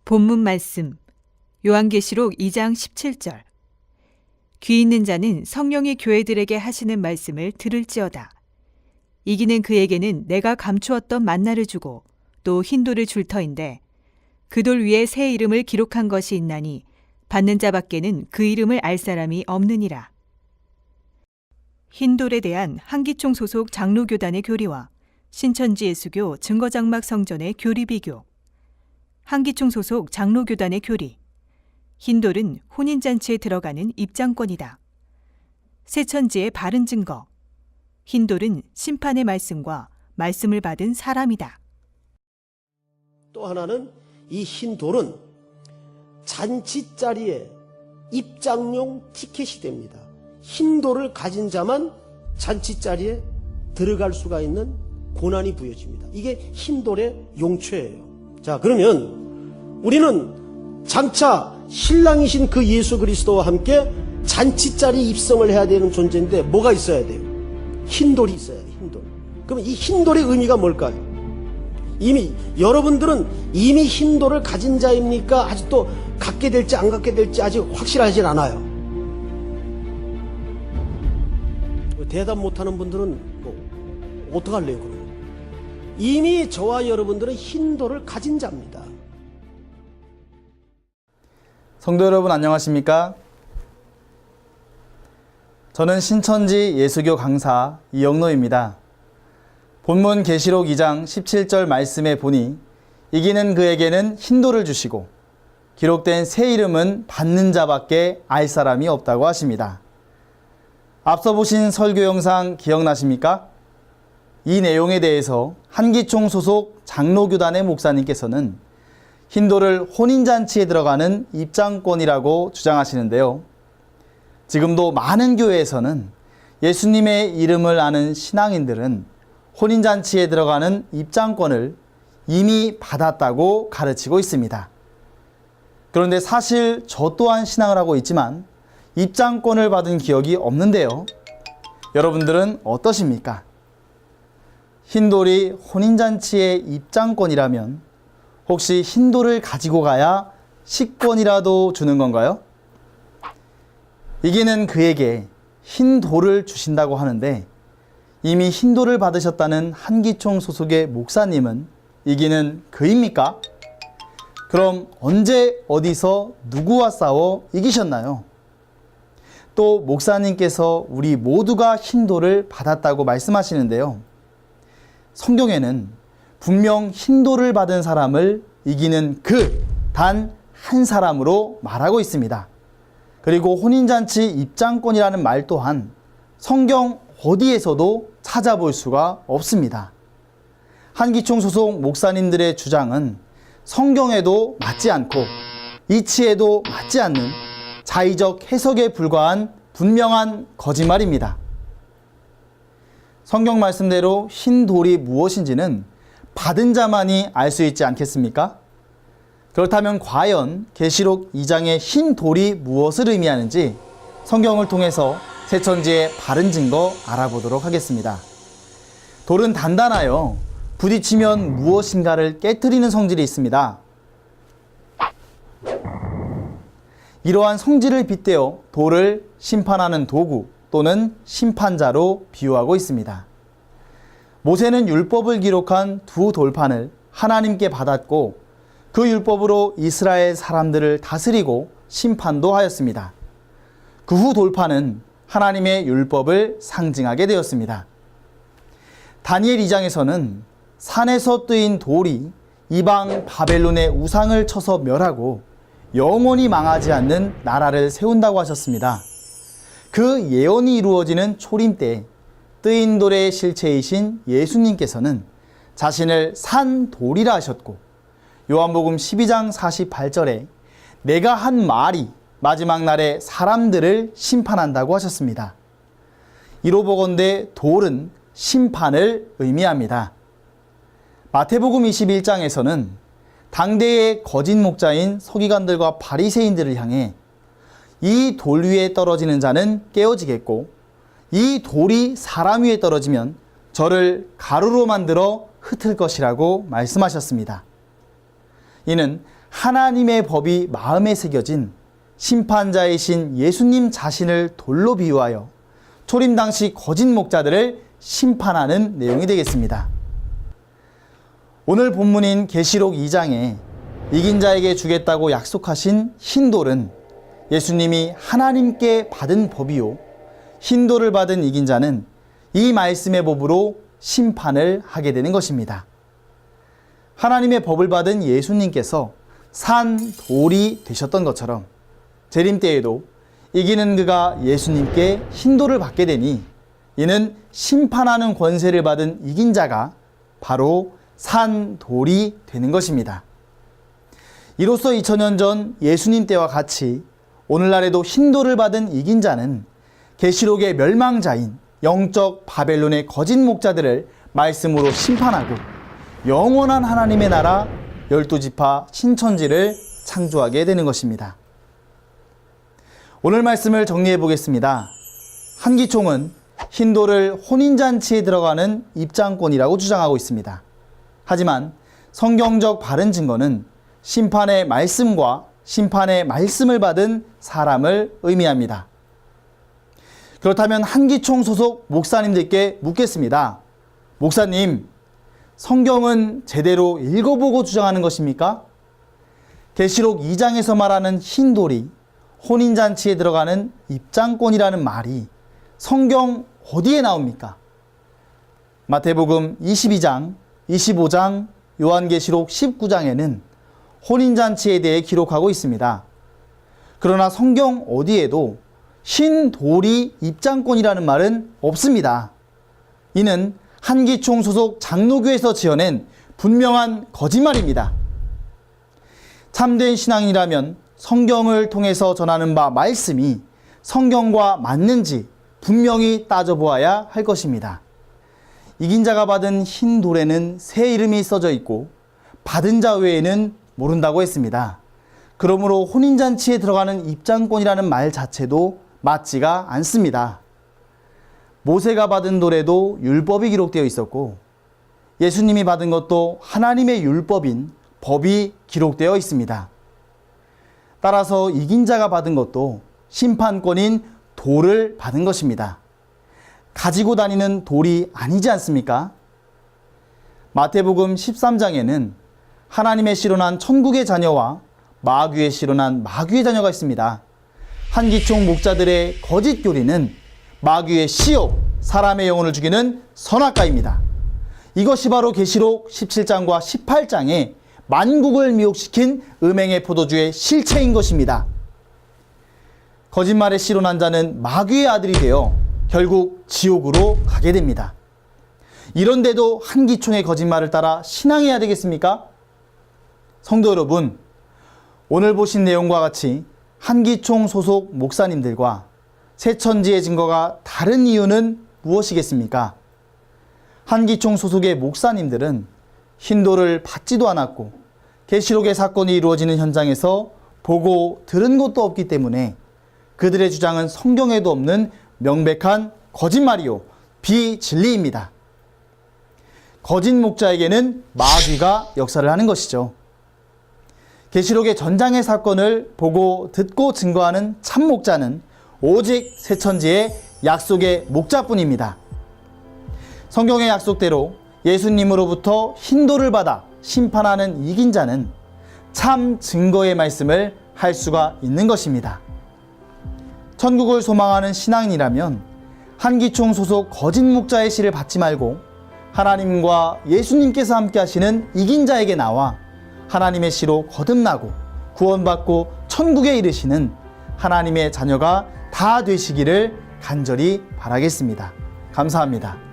본문 말씀 요한계시록 2장 17절. 귀 있는 자는 성령이 교회들에게 하시는 말씀을 들을지어다. 이기는 그에게는 내가 감추었던 만나를 주고 또 흰 돌을 줄 터인데 그 돌 위에 새 이름을 기록한 것이 있나니 받는 자밖에는 그 이름을 알 사람이 없느니라. 흰 돌에 대한 한기총 소속 장로교단의 교리와 신천지 예수교 증거장막 성전의 교리 비교. 한기총 소속 장로교단의 교리. 흰돌은 혼인잔치에 들어가는 입장권이다. 새천지의 바른 증거. 흰돌은 심판의 말씀과 말씀을 받은 사람이다. 또 하나는 이 흰돌은 잔치 자리에 입장용 티켓이 됩니다. 흰돌을 가진 자만 잔치 자리에 들어갈 수가 있는 고난이 부여집니다. 이게 흰돌의 용처예요. 자, 그러면 우리는 장차 신랑이신 그 예수 그리스도와 함께 잔치자리 입성을 해야 되는 존재인데 뭐가 있어야 돼요? 흰돌이 있어야 돼요. 흰돌. 그럼 이 흰돌의 의미가 뭘까요? 여러분들은 이미 흰돌을 가진 자입니까? 아직도 갖게 될지 안 갖게 될지 아직 확실하진 않아요. 대답 못하는 분들은 어떡할래요, 그러면? 이미 저와 여러분들은 흰돌을 가진 자입니다. 성도 여러분 안녕하십니까? 저는 신천지 예수교 강사 이영노입니다. 본문 계시록 2장 17절 말씀에 보니 이기는 그에게는 흰돌을 주시고 기록된 새 이름은 받는 자밖에 알 사람이 없다고 하십니다. 앞서 보신 설교 영상 기억나십니까? 이 내용에 대해서 한기총 소속 장로교단의 목사님께서는 흰돌을 혼인잔치에 들어가는 입장권이라고 주장하시는데요. 지금도 많은 교회에서는 예수님의 이름을 아는 신앙인들은 혼인잔치에 들어가는 입장권을 이미 받았다고 가르치고 있습니다. 그런데 사실 저 또한 신앙을 하고 있지만 입장권을 받은 기억이 없는데요. 여러분들은 어떠십니까? 흰돌이 혼인잔치의 입장권이라면 혹시 흰돌을 가지고 가야 식권이라도 주는 건가요? 이기는 그에게 흰돌을 주신다고 하는데 이미 흰돌을 받으셨다는 한기총 소속의 목사님은 이기는 그입니까? 그럼 언제 어디서 누구와 싸워 이기셨나요? 또 목사님께서 우리 모두가 흰돌을 받았다고 말씀하시는데요. 성경에는 분명 흰돌을 받은 사람을 이기는 그 단 한 사람으로 말하고 있습니다. 그리고 혼인잔치 입장권이라는 말 또한 성경 어디에서도 찾아볼 수가 없습니다. 한기총 소속 목사님들의 주장은 성경에도 맞지 않고 이치에도 맞지 않는 자의적 해석에 불과한 분명한 거짓말입니다. 성경 말씀대로 흰 돌이 무엇인지는 받은 자만이 알 수 있지 않겠습니까? 그렇다면 과연 계시록 2장의 흰 돌이 무엇을 의미하는지 성경을 통해서 새천지의 바른 증거 알아보도록 하겠습니다. 돌은 단단하여 부딪히면 무엇인가를 깨트리는 성질이 있습니다. 이러한 성질을 빗대어 돌을 심판하는 도구 또는 심판자로 비유하고 있습니다. 모세는 율법을 기록한 두 돌판을 하나님께 받았고 그 율법으로 이스라엘 사람들을 다스리고 심판도 하였습니다. 그 후 돌판은 하나님의 율법을 상징하게 되었습니다. 다니엘 2장에서는 산에서 뜨인 돌이 이방 바벨론의 우상을 쳐서 멸하고 영원히 망하지 않는 나라를 세운다고 하셨습니다. 그 예언이 이루어지는 초림 때 뜨인 돌의 실체이신 예수님께서는 자신을 산 돌이라 하셨고 요한복음 12장 48절에 내가 한 말이 마지막 날에 사람들을 심판한다고 하셨습니다. 이로 보건대 돌은 심판을 의미합니다. 마태복음 21장에서는 당대의 거짓 목자인 서기관들과 바리새인들을 향해 이 돌 위에 떨어지는 자는 깨어지겠고 이 돌이 사람 위에 떨어지면 저를 가루로 만들어 흩을 것이라고 말씀하셨습니다. 이는 하나님의 법이 마음에 새겨진 심판자이신 예수님 자신을 돌로 비유하여 초림 당시 거짓 목자들을 심판하는 내용이 되겠습니다. 오늘 본문인 계시록 2장에 이긴 자에게 주겠다고 약속하신 흰돌은 예수님이 하나님께 받은 법이요, 흰돌을 받은 이긴 자는 이 말씀의 법으로 심판을 하게 되는 것입니다. 하나님의 법을 받은 예수님께서 산 돌이 되셨던 것처럼 재림 때에도 이기는 그가 예수님께 흰돌을 받게 되니 이는 심판하는 권세를 받은 이긴 자가 바로 산 돌이 되는 것입니다. 이로써 2000년 전 예수님 때와 같이 오늘날에도 흰돌을 받은 이긴 자는 계시록의 멸망자인 영적 바벨론의 거짓 목자들을 말씀으로 심판하고 영원한 하나님의 나라 12지파 신천지를 창조하게 되는 것입니다. 오늘 말씀을 정리해 보겠습니다. 한기총은 흰돌을 혼인잔치에 들어가는 입장권이라고 주장하고 있습니다. 하지만 성경적 바른 증거는 심판의 말씀과 심판의 말씀을 받은 사람을 의미합니다. 그렇다면 한기총 소속 목사님들께 묻겠습니다. 목사님, 성경은 제대로 읽어보고 주장하는 것입니까? 계시록 2장에서 말하는 흰돌이 혼인잔치에 들어가는 입장권이라는 말이 성경 어디에 나옵니까? 마태복음 22장, 25장, 요한계시록 19장에는 혼인잔치에 대해 기록하고 있습니다. 그러나 성경 어디에도 흰돌이 입장권이라는 말은 없습니다. 이는 한기총 소속 장로교에서 지어낸 분명한 거짓말입니다. 참된 신앙이라면 성경을 통해서 전하는 바 말씀이 성경과 맞는지 분명히 따져보아야 할 것입니다. 이긴 자가 받은 흰 돌에는 새 이름이 써져 있고 받은 자 외에는 모른다고 했습니다. 그러므로 혼인잔치에 들어가는 입장권이라는 말 자체도 맞지가 않습니다. 모세가 받은 돌에도 율법이 기록되어 있었고 예수님이 받은 것도 하나님의 율법인 법이 기록되어 있습니다. 따라서 이긴 자가 받은 것도 심판권인 돌을 받은 것입니다. 가지고 다니는 돌이 아니지 않습니까? 마태복음 13장에는 하나님의 씨로 난 천국의 자녀와 마귀의 씨로 난 마귀의 자녀가 있습니다. 한기총 목자들의 거짓 교리는 마귀의 씨요, 사람의 영혼을 죽이는 선악과입니다. 이것이 바로 계시록 17장과 18장에 만국을 미혹시킨 음행의 포도주의 실체인 것입니다. 거짓말의 씨로 난 자는 마귀의 아들이 되어 결국 지옥으로 가게 됩니다. 이런데도 한기총의 거짓말을 따라 신앙해야 되겠습니까? 성도 여러분, 오늘 보신 내용과 같이 한기총 소속 목사님들과 새천지의 증거가 다른 이유는 무엇이겠습니까? 한기총 소속의 목사님들은 흰돌을 받지도 않았고 계시록의 사건이 이루어지는 현장에서 보고 들은 것도 없기 때문에 그들의 주장은 성경에도 없는 명백한 거짓말이요, 비진리입니다. 거짓 목자에게는 마귀가 역사를 하는 것이죠. 계시록의 전장의 사건을 보고 듣고 증거하는 참 목자는 오직 새천지의 약속의 목자뿐입니다. 성경의 약속대로 예수님으로부터 흰돌을 받아 심판하는 이긴 자는 참 증거의 말씀을 할 수가 있는 것입니다. 천국을 소망하는 신앙인이라면 한기총 소속 거짓 목자의 씨를 받지 말고 하나님과 예수님께서 함께 하시는 이긴 자에게 나와 하나님의 씨로 거듭나고 구원받고 천국에 이르시는 하나님의 자녀가 다 되시기를 간절히 바라겠습니다. 감사합니다.